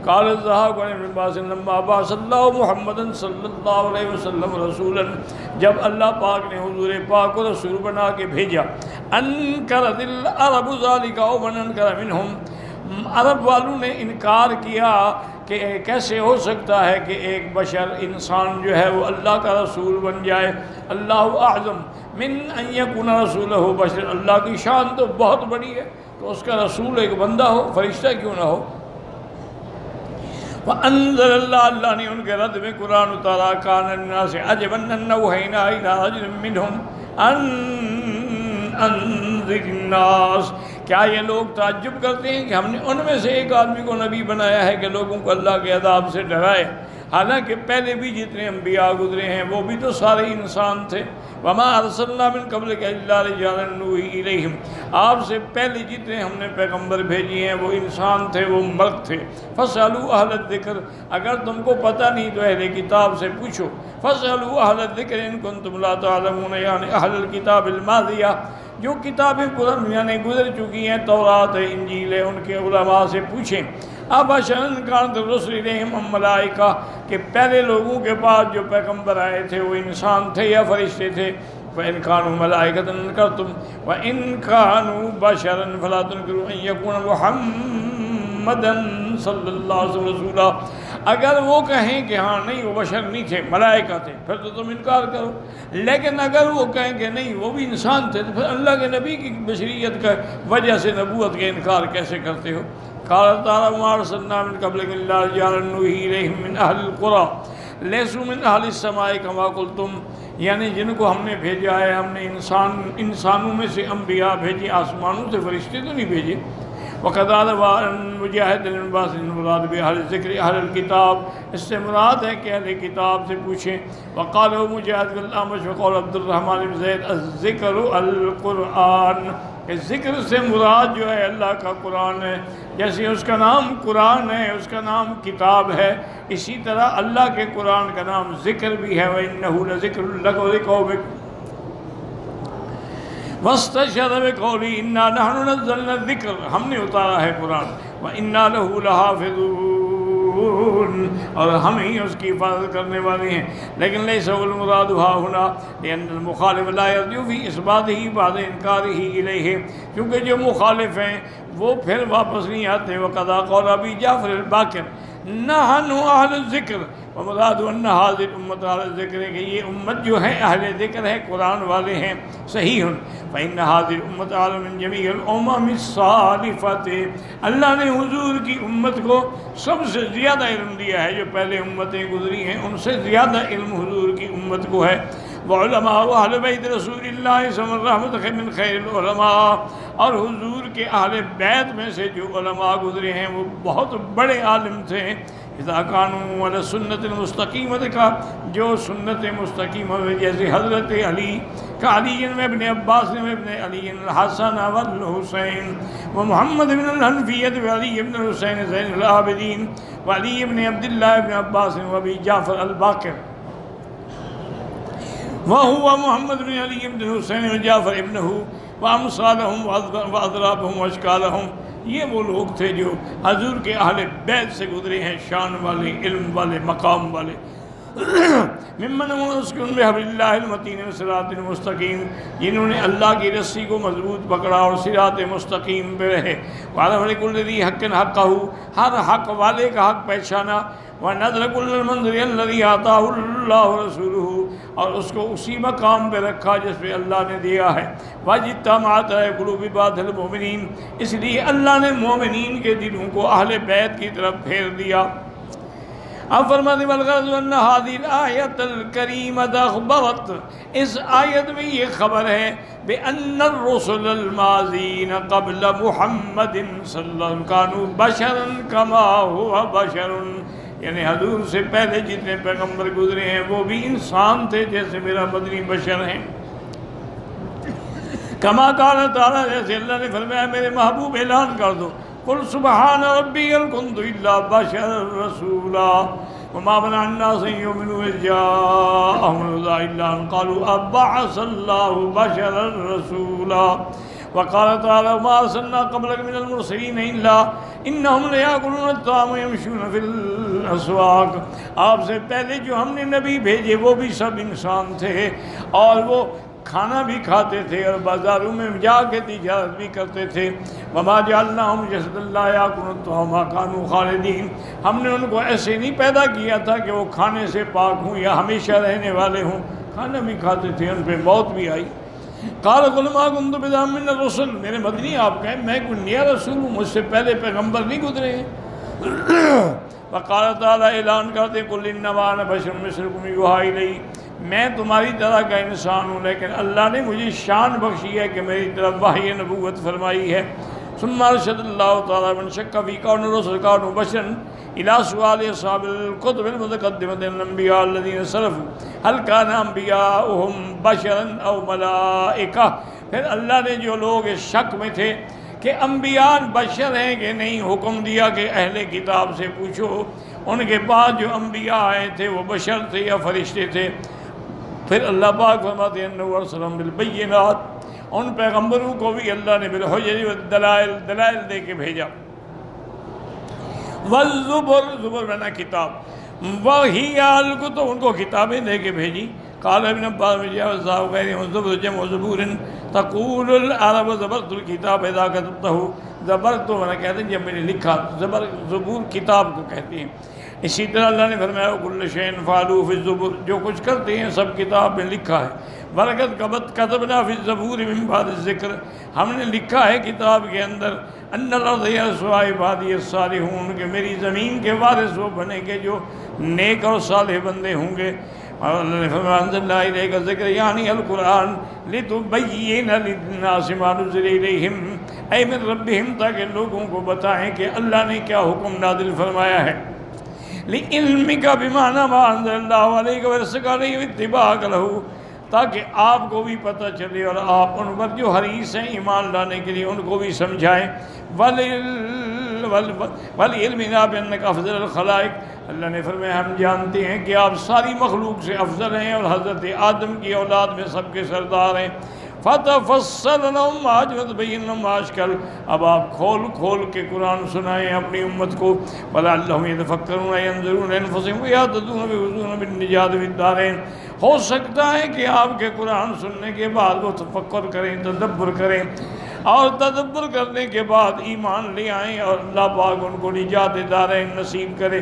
قال الضحاک عن ابن عباس لما بعث اللہ محمد صلی اللہ علیہ وسلم رسولا، جب اللہ پاک نے حضور پاک کو رسول بنا کے بھیجا، انکرت العرب ذالک ومن انکر منہم، عرب والوں نے انکار کیا کہ کیسے ہو سکتا ہے کہ ایک بشر انسان جو ہے وہ اللہ کا رسول بن جائے، اللہ اعظم من ان یکون رسولہ بشر، اللہ کی شان تو بہت بڑی ہے، تو اس کا رسول ایک بندہ ہو، فرشتہ کیوں نہ ہو۔ وَأَنزَلَ اللہ نے ان کے رد میں قرآن اتارا، كَانَ النَّاسِ عَجَبًا أَنْ أَوْحَيْنَا إِلَىٰ رَجُلٍ مِّنْهُمْ أَنْ أَنذِرِ النَّاسَ، کیا یہ لوگ تعجب کرتے ہیں کہ ہم نے ان میں سے ایک آدمی کو نبی بنایا ہے کہ لوگوں کو اللہ کے عذاب سے ڈرائے، حالانکہ پہلے بھی جتنے انبیاء گزرے ہیں وہ بھی تو سارے انسان تھے۔ وَمَا أَرْسَلْنَا مِن قَبْلِكَ إِلَّا رِجَالًا نُوحِي إِلَيْهِمْ، آپ سے پہلے جتنے ہم نے پیغمبر بھیجی ہیں وہ انسان تھے، وہ مرد تھے۔ فَاسْأَلُوا أَهْلَ الذِّكْرِ، اگر تم کو پتہ نہیں تو اہل کتاب سے پوچھو۔ فَاسْأَلُوا أَهْلَ الذِّكْرِ إِن كُنتُمْ لَا تَعْلَمُونَ، یعنی اہل الکتاب الماضیہ، جو کتابیں قرآن یعنی گزر چکی ہیں، تورات ہے، انجیل ہے، ان کے علماء سے پوچھیں۔ ابشرا کانت الرسل الیہم ام ملائکہ، کہ پہلے لوگوں کے پاس جو پیغمبر آئے تھے وہ انسان تھے یا فرشتے تھے۔ فإن كانوا ملائکۃ انکرتم وإن كانوا بشرا فلا تنکروا ان یکون محمدا صلی اللہ علیہ وسلم رسولا، اگر وہ کہیں کہ ہاں نہیں وہ بشر نہیں تھے، ملائکہ تھے، پھر تو تم انکار کرو، لیکن اگر وہ کہیں کہ نہیں وہ بھی انسان تھے، تو پھر اللہ کے نبی کی بشریت کا وجہ سے نبوت کا انکار کیسے کرتے ہو؟ قال تعالی وما ارسلنا من قبلک الا رجالا نوحی الیہم من اہل القری لیسوا من اہل السماء کما قلتم، یعنی جن کو ہم نے بھیجا ہے، ہم نے انسانوں میں سے انبیاء بھیجے، آسمانوں سے فرشتے تو نہیں بھیجے۔ وقال مجاہد بن عباس مراد بأہل ذکر اہل الکتاب، اس سے مراد ہے کہ اہل کتاب سے پوچھیں۔ وقال مجاہد بالأعمش وقال عبد الرحمن بن زید الذکر القرآن، کہ ذکر سے مراد جو ہے اللہ کا قرآن ہے، جیسے اس کا نام قرآن ہے، اس کا نام کتاب ہے، اسی طرح اللہ کے قرآن کا نام ذکر بھی ہے۔ وَإِنَّهُ لَذِكْرٌ لَكَ وَلِقَوْمِكَ وَاسْتَشْهَدَ بِقَوْلِهِ إِنَّا نَحْنُ نَزَّلْنَا الذِّكْرَ، ہم نے اتارا ہے قرآن، وَإِنَّا لَهُ لَحَافِظُونَ، اور ہم ہی اس کی حفاظت کرنے والے ہیں۔ لیکن ليس المراد ها هنا لأن المخالف لا يرجو في إثباته بعد إنكاره إليه، کیونکہ جو مخالف ہیں وہ پھر واپس نہیں آتے۔ وقضى قول أبي جعفر الباقر نحن أهل الذکر ومراد ان هذه الامت اهل الذکر، کہ یہ امت جو ہے اہل ذکر ہے، قرآن والے ہیں۔ صحیح فإن هذه الامت أعلم من جميع الامم السالفة، اللہ نے حضور کی امت کو سب سے زیادہ علم دیا ہے، جو پہلے امتیں گزری ہیں ان سے زیادہ علم حضور کی امت کو ہے۔ وعلماء اہل بیت رسول اللہ صلی اللہ علیہ وسلم من خیر العلماء، اور حضور کے اہل بیت میں سے جو علماء گزرے ہیں وہ بہت بڑے عالم تھے۔ اذا كانوا على سنت المستقیمۃ، کا جو سنت مستقیمہ میں، جیسے حضرت علی کا علی میں ابن عباس میں ابن علی الحسن والحسین ومحمد بن الحنفیۃ وعلی بن الحسین زین العابدین وعلی بن عبداللہ بن عباس وابی جعفر الباقر وهو محمد بن علی بن الحسین وجعفر ابنہ وامثالهم واضرابهم واشکالهم، یہ وہ لوگ تھے جو حضور کے اہل بیت سے گزرے ہیں، شان والے، علم والے، مقام والے۔ ممن مسکن بحبل اللہ المتین صراط المستقیم، جنہوں نے اللہ کی رسی کو مضبوط پکڑا اور صراط مستقیم پہ رہے۔ وعلم لکل ذی حق حقہ، ہر حق والے کا حق پہچانا۔ ونظر كل المنظر الذي آتاه اللہ رسولہ، اور اس کو اسی مقام پہ رکھا جس پہ اللہ نے دیا ہے۔ واجتمعت قلوب بعض المؤمنین، اس لیے اللہ نے مومنین کے دلوں کو اہل بیت کی طرف پھیر دیا۔ اب فرماتے والغرض ان هذه الآیت الکریمۃ اخبرت، اس آیت میں یہ خبر ہے بأن الرسل الماضین قبل محمد صلی اللہ علیہ وسلم كانوا بشرا كما هو بشر، یعنی حضور سے پہلے جتنے پیغمبر گزرے ہیں وہ بھی انسان تھے جیسے میرا مدنی بشر ہیں۔ کما قال تعالیٰ، جیسے اللہ نے فرمایا میرے محبوب اعلان کر دو، قل سبحان ربی هل كنت الا بشرا رسولا وما منع الناس ان يؤمنوا اذ جاءهم الهدى الا ان قالوا ابعث الله بشرا رسولا وقال تعالی ما ارسلنا قبلک من المرسلین الا انہم لیاکلون الطعام ویمشون فی الاسواق، آپ سے پہلے جو ہم نے نبی بھیجے وہ بھی سب انسان تھے اور وہ کھانا بھی کھاتے تھے اور بازاروں میں جا کے تجارت بھی کرتے تھے۔ وما جعلناہم جسدا لا یاکلون الطعام وما کانوا خالدین، ہم نے ان کو ایسے نہیں پیدا کیا تھا کہ وہ کھانے سے پاک ہوں یا ہمیشہ رہنے والے ہوں، کھانا بھی کھاتے تھے، ان پہ موت بھی آئی۔ قال قل ما كنت بدعا من الرسل، میرے مدنی آپ کہیں میں کوئی نیا رسول ہوں، مجھ سے پہلے پیغمبر نہیں گزرے ہیں۔ وقال تعالی اعلان کرتے قل انما انا بشر مثلکم یوحی الی، میں تمہاری طرح کا انسان ہوں لیکن اللہ نے مجھے شان بخشی ہے کہ میری طرف وحی نبوت فرمائی ہے۔ ثم ارشد اللہ تعالی من شک فی کون الرسل کانوا بشرا الى سؤال اصحاب الكتب المتقدمة الانبیاء الذین سلفوا هل كان انبیاؤہم بشرا او ملائکہ، پھر اللہ نے جو لوگ اس شک میں تھے کہ انبیاء بشر ہیں کہ نہیں، حکم دیا کہ اہل کتاب سے پوچھو ان کے بعد جو انبیاء آئے تھے وہ بشر تھے یا فرشتے تھے۔ پھر اللہ پاک فرماتے ہیں انہ ارسلہم بالبینات، ان پیغمبروں کو بھی اللہ نے بالحجج والدلائل دلائل دے کے بھیجا۔ والزبر، زبر بنا کتاب، وہی الکتب، ان کو کتابیں دے کے بھیجی۔ قال ابن عباس صاحب غیر زبر جمع زبور تقول العرب زبرت الکتاب اذا کتبتہ، زبرت میں کہتے ہیں جب میں نے لکھا، زبر زبور کتاب کو کہتے ہیں۔ اسی طرح اللہ نے فرمایا کل شیء فعلوہ فی الزبر، جو کچھ کرتے ہیں سب کتاب میں لکھا ہے۔ برکت کتبنا فی الزبور من بعد الذکر، ہم نے لکھا ہے کتاب کے اندر ان الارض یرثها عبادی الصالحون، کہ میری زمین کے وارث وہ بنیں گے جو نیک اور صالح بندے ہوں گے۔ اور اللہ نے فرمایا انزلنا الیک الذکر یعنی القرآن لتبین للناس ما نزل الیہم ای من ربہم، تاکہ لوگوں کو بتائیں کہ اللہ نے کیا حکم نازل فرمایا ہے۔ لعلمک بمعنی ما انزل اللہ علیک ورسک علیہ اتباعک لہ، تاکہ آپ کو بھی پتہ چلے اور آپ ان پر جو حریص ہیں ایمان لانے کے لیے ان کو بھی سمجھائیں۔ وَلِعِلْمِنَا بِأَنَّكَ أَفْضَلُ الْخَلَائِقِ، اللہ نے فرمایا ہم جانتے ہیں کہ آپ ساری مخلوق سے افضل ہیں اور حضرت آدم کی اولاد میں سب کے سردار ہیں۔ فَتَفَصَّلَ لَهُمْ مَا وَتُبَيِّنَ لَهُمْ مَا أَشْكَلَ، اب آپ کھول کھول کے قرآن سنائیں اپنی امت کو۔ وَلَعَلَّهُمْ يَتَفَكَّرُونَ يَنظُرُونَ أَنفُسَهُمْ وَيَهْتَدُونَ بِهُدًى بِالنِّجَاةِ فِي الدَّارَيْنِ، ہو سکتا ہے کہ آپ کے قرآن سننے کے بعد وہ تفکر کریں، تدبر کریں، اور تدبر کرنے کے بعد ایمان لے آئیں اور اللہ پاک ان کو نجات دارین نصیب کرے۔